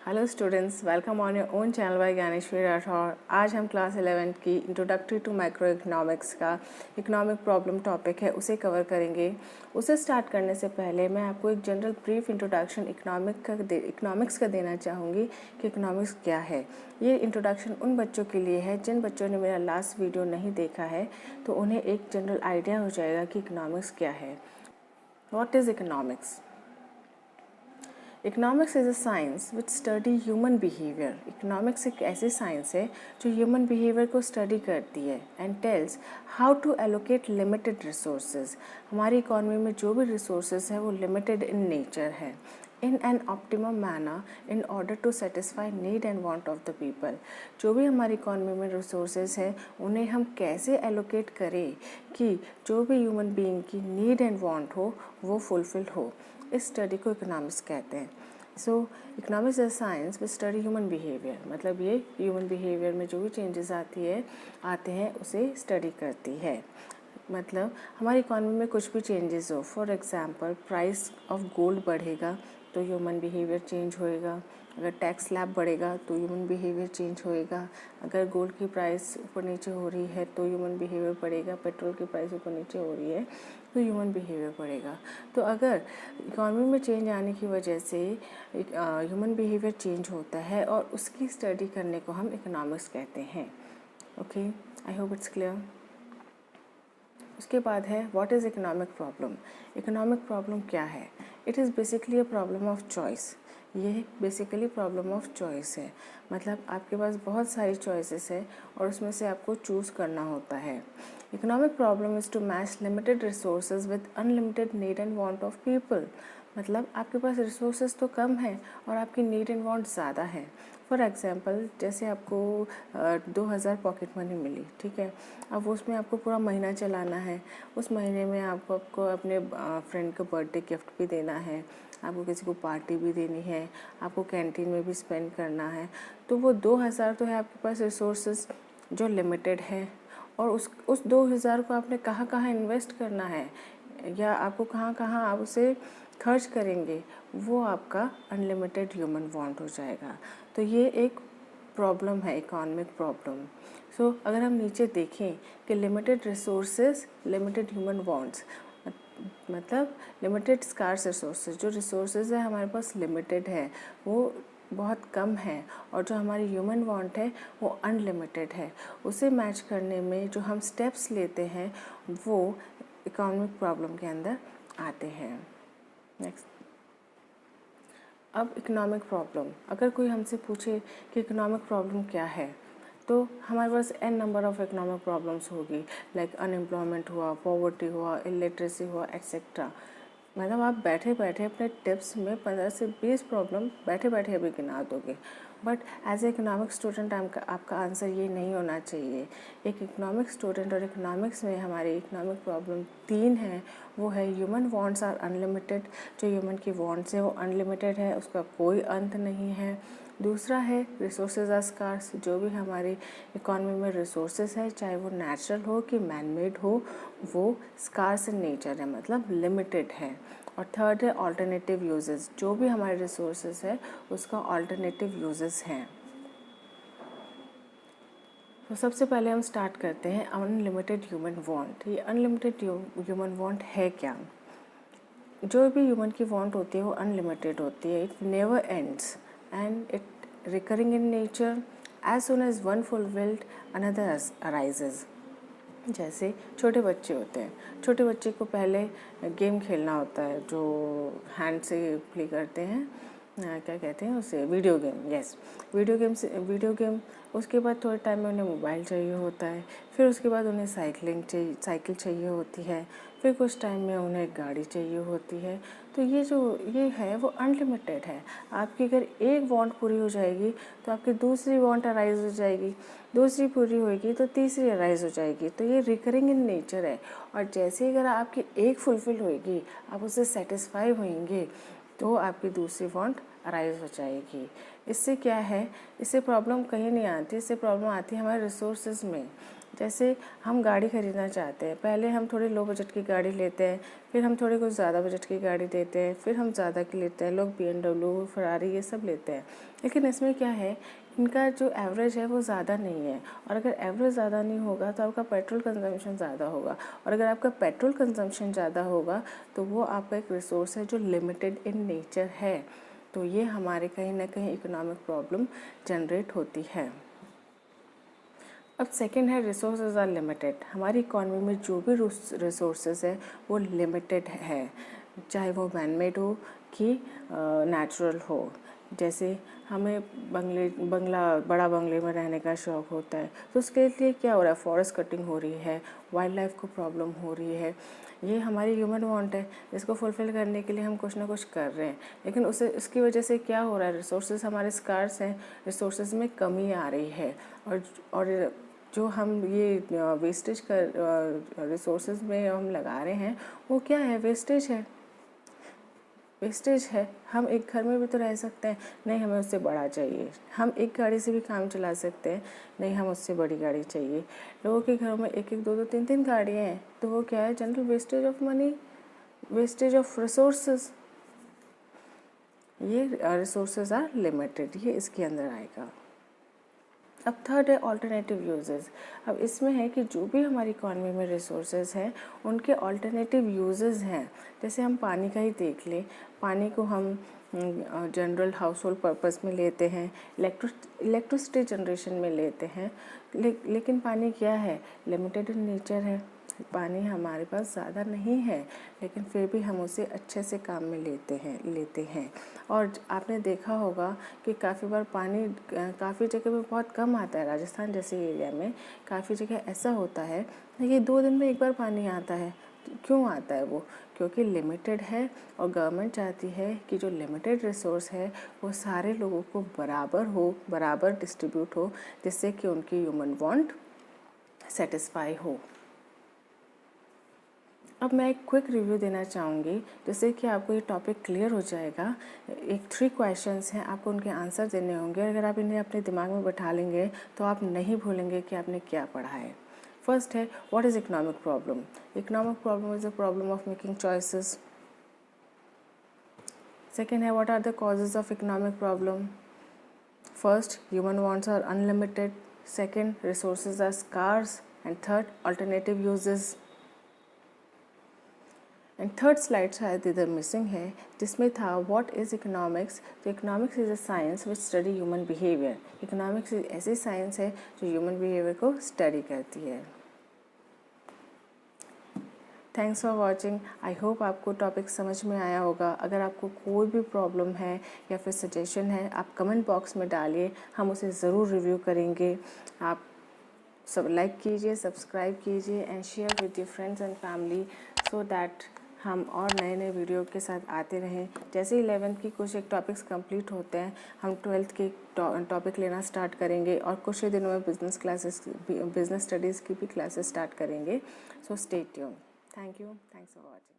Hello students, welcome on your own channel by Gyaneshwari Rathore. आज हम class 11 की इंट्रोडक्टरी टू माइक्रो इकोनॉमिक्स का economic problem topic है, उसे कवर करेंगे। उसे स्टार्ट करने से पहले मैं आपको एक जनरल ब्रीफ इंट्रोडक्शन इकोनॉमिक्स का देना चाहूँगी कि इकोनॉमिक्स क्या है। ये इंट्रोडक्शन उन बच्चों के लिए है जिन बच्चों ने मेरा लास्ट वीडियो नहीं देखा है, तो उन्हें एक जनरल आइडिया हो जाएगा कि इकोनॉमिक्स क्या है। What is economics? Economics is a science which study human behaviour. Economics एक ऐसी साइंस है जो ह्यूमन बिहेवियर को स्टडी करती है and tells how to allocate limited resources. हमारी इकॉनमी में जो भी रिसोर्सेज है वो लिमिटेड इन नेचर है, in an optimum manner in order to satisfy need and want of the people. जो भी हमारी इकॉनमी में रिसोर्सेज है उन्हें हम कैसे एलोकेट करें कि जो भी ह्यूमन बीइंग की नीड एंड वांट हो वो फुलफिल हो। इस स्टडी को इकोनॉमिक्स कहते हैं। सो economics is science which study human behaviour, मतलब ये ह्यूमन बिहेवियर में जो भी चेंजेस आते हैं उसे स्टडी करती है। मतलब हमारी इकॉनमी में कुछ भी चेंजेस हो, for example price of gold बढ़ेगा तो ह्यूमन बिहेवियर चेंज होएगा। अगर टैक्स स्लैब बढ़ेगा तो ह्यूमन बिहेवियर चेंज होएगा। अगर गोल्ड की प्राइस ऊपर नीचे हो रही है तो ह्यूमन बिहेवियर बढ़ेगा। पेट्रोल की प्राइस ऊपर नीचे हो रही है तो ह्यूमन बिहेवियर बढ़ेगा। तो अगर इकॉनमी में चेंज आने की वजह से ह्यूमन बिहेवियर चेंज होता है और उसकी स्टडी करने को हम इकोनॉमिक्स कहते हैं। Okay, I hope it's clear. उसके बाद है what is economic problem. Economic problem क्या है? It is basically a problem of choice. ये बेसिकली प्रॉब्लम ऑफ चॉइस है, मतलब आपके पास बहुत सारी चॉइसेस है और उसमें से आपको चूज़ करना होता है। Economic problem is to match limited resources with unlimited need and want of people. मतलब आपके पास रिसोर्सेज तो कम है और आपकी नीड एंड वांट ज़्यादा है। फॉर एग्जांपल, जैसे आपको 2000 पॉकेट मनी मिली, ठीक है। अब उसमें आपको पूरा महीना चलाना है। उस महीने में आपको अपने फ्रेंड को बर्थडे गिफ्ट भी देना है, आपको किसी को पार्टी भी देनी है, आपको कैंटीन में भी स्पेंड करना है। तो वो 2000 तो है आपके पास रिसोर्सेज जो लिमिटेड है, और उस 2000 को आपने कहाँ कहाँ इन्वेस्ट करना है या आपको कहाँ कहाँ आप उसे खर्च करेंगे, वो आपका अनलिमिटेड ह्यूमन वांट हो जाएगा। तो ये एक प्रॉब्लम है, इकोनॉमिक प्रॉब्लम। सो अगर हम नीचे देखें कि limited resources, limited human wants, मतलब लिमिटेड स्कार्स रिसोर्सेज, जो रिसोर्सेज है हमारे पास लिमिटेड है, वो बहुत कम है, और जो हमारी ह्यूमन वांट है वो अनलिमिटेड है। उसे मैच करने में जो हम स्टेप्स लेते हैं वो इकोनॉमिक प्रॉब्लम के अंदर आते हैं। नेक्स्ट, अब इकोनॉमिक प्रॉब्लम, अगर कोई हमसे पूछे कि इकोनॉमिक प्रॉब्लम क्या है, तो हमारे पास n number of economic problems होगी, लाइक अनएम्प्लॉयमेंट हुआ, पॉवर्टी हुआ, इलिटरेसी हुआ, एक्सेट्रा। मतलब आप बैठे बैठे अपने टिप्स में 15 से 20 प्रॉब्लम बैठे बैठे अभी गिना दोगे, but as a economic student आपका आंसर ये नहीं होना चाहिए। एक इकोनॉमिक स्टूडेंट और इकोनॉमिक्स में हमारी इकोनॉमिक प्रॉब्लम 3 है। वो है ह्यूमन वांट्स आर अनलिमिटेड, जो ह्यूमन की वांट्स है वो अनलिमिटेड है, उसका कोई अंत नहीं है। दूसरा है रिसोर्सेज आर स्कार्स, जो भी हमारी इकॉनमी में रिसोर्सेज है, चाहे वो नेचुरल हो कि मैन मेड हो, वो स्कार्स इन नेचर है, मतलब लिमिटेड है। और थर्ड है ऑल्टरनेटिव यूजेस, जो भी हमारे रिसोर्सेज है उसका ऑल्टरनेटिव यूजेस हैं। तो सबसे पहले हम स्टार्ट करते हैं अनलिमिटेड ह्यूमन वांट। ये अनलिमिटेड ह्यूमन वांट है क्या? जो भी ह्यूमन की वांट होती है वो अनलिमिटेड होती है, it never ends and it recurring in nature. As soon as one fulfilled another arises. जैसे छोटे बच्चे होते हैं, छोटे बच्चे को पहले गेम खेलना होता है जो हैंड से प्ले करते हैं, क्या कहते हैं उसे, video game. Yes, video game. उसके बाद थोड़े टाइम में उन्हें मोबाइल चाहिए होता है, फिर उसके बाद उन्हें साइकिल चाहिए होती है, फिर कुछ टाइम में उन्हें गाड़ी चाहिए होती है। तो ये है वो अनलिमिटेड है। आपकी अगर एक वांट पूरी हो जाएगी तो आपकी दूसरी वांट अराइज हो जाएगी, दूसरी पूरी होगी तो तीसरी अराइज हो जाएगी। तो ये रिकरिंग इन नेचर है, और जैसे अगर आपकी एक फुलफिल होएगी, आप उससे सेटिस्फाई होंगे, तो आपकी दूसरी वांट अराइज हो जाएगी। इससे क्या है, इससे प्रॉब्लम कहीं नहीं आती, इससे प्रॉब्लम आती है हमारे रिसोर्सेज में। जैसे हम गाड़ी खरीदना चाहते हैं, पहले हम थोड़ी लो बजट की गाड़ी लेते हैं, फिर हम थोड़ी कुछ ज़्यादा बजट की गाड़ी लेते हैं, फिर हम ज़्यादा की लेते हैं, लोग BMW, फरारी ये सब लेते हैं। लेकिन इसमें क्या है, इनका जो एवरेज है वो ज़्यादा नहीं है, और अगर एवरेज ज़्यादा नहीं होगा तो आपका पेट्रोल कंजम्पशन ज़्यादा होगा, और अगर आपका पेट्रोल कंजम्पशन ज़्यादा होगा तो वो आपका एक रिसोर्स है जो लिमिटेड इन नेचर है। तो ये हमारे कहीं ना कहीं इकोनॉमिक प्रॉब्लम जनरेट होती है। अब सेकंड है रिसोर्सेज आर लिमिटेड। हमारी इकॉनमी में जो भी रिसोर्सेज है वो लिमिटेड है, चाहे वो मैनमेड हो कि नेचुरल हो। जैसे हमें बड़ा बंगले में रहने का शौक़ होता है, तो उसके लिए क्या हो रहा है, फॉरेस्ट कटिंग हो रही है, वाइल्ड लाइफ को प्रॉब्लम हो रही है। ये हमारी ह्यूमन वांट है, इसको फुलफ़िल करने के लिए हम कुछ ना कुछ कर रहे हैं, लेकिन उसकी वजह से क्या हो रहा है, रिसोर्सेज हमारे स्कार्स हैं, रिसोर्सेज में कमी आ रही है। और जो हम ये वेस्टेज कर रिसोर्सेज में हम लगा रहे हैं वो क्या है, वेस्टेज है। वेस्टेज है। हम एक घर में भी तो रह सकते हैं, नहीं हमें उससे बड़ा चाहिए। हम एक गाड़ी से भी काम चला सकते हैं, नहीं हम उससे बड़ी गाड़ी चाहिए। लोगों के घरों में एक एक दो दो तीन तीन गाड़ियाँ हैं, तो वो क्या है, general wastage of money, wastage of resources. ये रिसोर्सेज आर लिमिटेड, ये इसके अंदर आएगा। अब थर्ड है ऑल्टरनेटिव यूजेस। अब इसमें है कि जो भी हमारी इकॉनमी में रिसोर्सेज हैं उनके ऑल्टरनेटिव यूजेस हैं। जैसे हम पानी का ही देख लें, पानी को हम जनरल हाउस होल्ड पर्पस में लेते हैं, इलेक्ट्रिसिटी जनरेशन में लेते हैं, लेकिन पानी क्या है, लिमिटेड इन नेचर है। पानी हमारे पास ज़्यादा नहीं है, लेकिन फिर भी हम उसे अच्छे से काम में लेते हैं। और आपने देखा होगा कि काफ़ी बार पानी काफ़ी जगह पे बहुत कम आता है। राजस्थान जैसे एरिया में काफ़ी जगह ऐसा होता है कि 2 दिन में एक बार पानी आता है। क्यों आता है वो, क्योंकि लिमिटेड है, और गवर्नमेंट चाहती है कि जो लिमिटेड रिसोर्स है वो सारे लोगों को बराबर डिस्ट्रीब्यूट हो, जिससे कि उनकी ह्यूमन वांट सेटिस्फाई हो। अब मैं एक क्विक रिव्यू देना चाहूँगी, जिससे कि आपको ये टॉपिक क्लियर हो जाएगा। एक 3 क्वेश्चंस हैं, आपको उनके आंसर देने होंगे। अगर आप इन्हें अपने दिमाग में बैठा लेंगे तो आप नहीं भूलेंगे कि आपने क्या पढ़ा है। फर्स्ट है, what is economic problem? Economic problem is a problem of making choices. Second है, what are the causes of economic problem? First, human wants are unlimited. Second, resources are scarce. And third, alternative uses. And third slide शायद इधर missing है, जिसमें था what is economics. तो economics is a science which study human behaviour. Economics ऐसी science है जो human behaviour को स्टडी करती है। Thanks for watching. I hope आपको टॉपिक समझ में आया होगा। अगर आपको कोई भी प्रॉब्लम है या फिर सजेशन है, आप कमेंट बॉक्स में डालिए, हम उसे ज़रूर रिव्यू करेंगे। आप सब लाइक कीजिए, सब्सक्राइब कीजिए and share with your friends and family, so that हम और नए नए वीडियो के साथ आते रहें। जैसे 11th की कुछ एक टॉपिक्स कंप्लीट होते हैं, हम 12th के टॉपिक लेना स्टार्ट करेंगे, और कुछ ही दिनों में बिजनेस स्टडीज़ की भी क्लासेस स्टार्ट करेंगे। So stay tuned. Thank you. Thanks for watching.